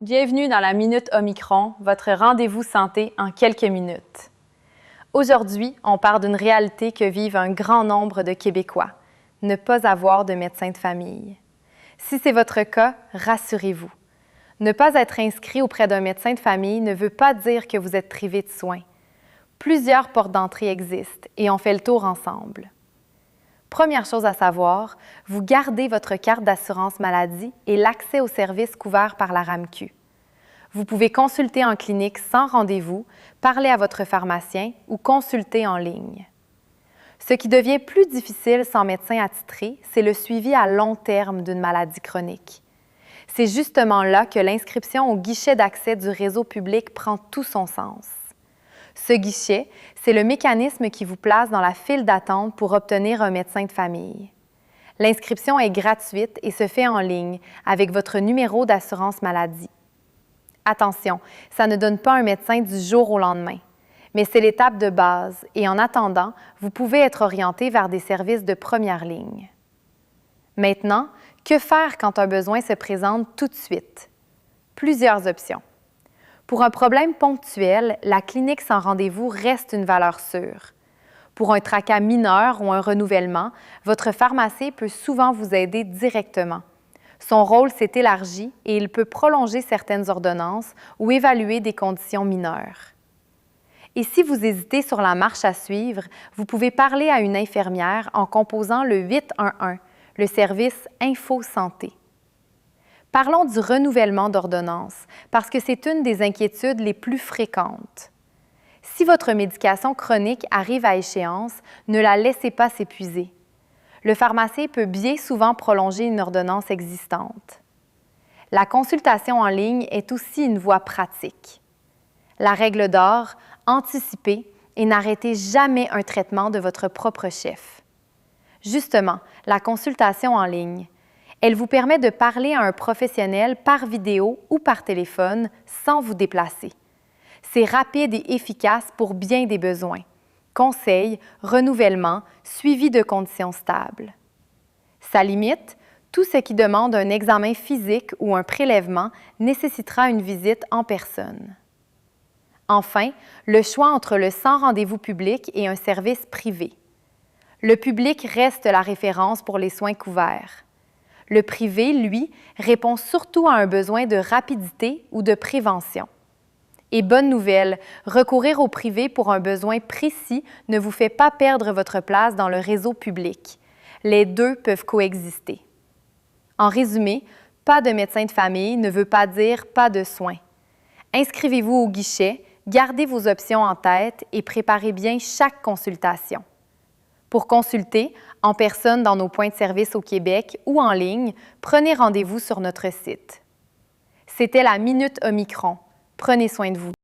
Bienvenue dans la Minute Omicron, votre rendez-vous santé en quelques minutes. Aujourd'hui, on parle d'une réalité que vivent un grand nombre de Québécois, ne pas avoir de médecin de famille. Si c'est votre cas, rassurez-vous. Ne pas être inscrit auprès d'un médecin de famille ne veut pas dire que vous êtes privé de soins. Plusieurs portes d'entrée existent et on fait le tour ensemble. Première chose à savoir, vous gardez votre carte d'assurance maladie et l'accès aux services couverts par la RAMQ. Vous pouvez consulter en clinique sans rendez-vous, parler à votre pharmacien ou consulter en ligne. Ce qui devient plus difficile sans médecin attitré, c'est le suivi à long terme d'une maladie chronique. C'est justement là que l'inscription au guichet d'accès du réseau public prend tout son sens. Ce guichet, c'est le mécanisme qui vous place dans la file d'attente pour obtenir un médecin de famille. L'inscription est gratuite et se fait en ligne avec votre numéro d'assurance maladie. Attention, ça ne donne pas un médecin du jour au lendemain, mais c'est l'étape de base et en attendant, vous pouvez être orienté vers des services de première ligne. Maintenant, que faire quand un besoin se présente tout de suite? Plusieurs options. Pour un problème ponctuel, la clinique sans rendez-vous reste une valeur sûre. Pour un tracas mineur ou un renouvellement, votre pharmacien peut souvent vous aider directement. Son rôle s'est élargi et il peut prolonger certaines ordonnances ou évaluer des conditions mineures. Et si vous hésitez sur la marche à suivre, vous pouvez parler à une infirmière en composant le 811, le service Info Santé. Parlons du renouvellement d'ordonnance, parce que c'est une des inquiétudes les plus fréquentes. Si votre médication chronique arrive à échéance, ne la laissez pas s'épuiser. Le pharmacien peut bien souvent prolonger une ordonnance existante. La consultation en ligne est aussi une voie pratique. La règle d'or, anticipez et n'arrêtez jamais un traitement de votre propre chef. Justement, la consultation en ligne, elle vous permet de parler à un professionnel par vidéo ou par téléphone sans vous déplacer. C'est rapide et efficace pour bien des besoins. Conseils, renouvellement, suivi de conditions stables. Sa limite, tout ce qui demande un examen physique ou un prélèvement nécessitera une visite en personne. Enfin, le choix entre le sans rendez-vous public et un service privé. Le public reste la référence pour les soins couverts. Le privé, lui, répond surtout à un besoin de rapidité ou de prévention. Et bonne nouvelle, recourir au privé pour un besoin précis ne vous fait pas perdre votre place dans le réseau public. Les deux peuvent coexister. En résumé, pas de médecin de famille ne veut pas dire pas de soins. Inscrivez-vous au guichet, gardez vos options en tête et préparez bien chaque consultation. Pour consulter, en personne dans nos points de service au Québec ou en ligne, prenez rendez-vous sur notre site. C'était la Minute Omicron. Prenez soin de vous.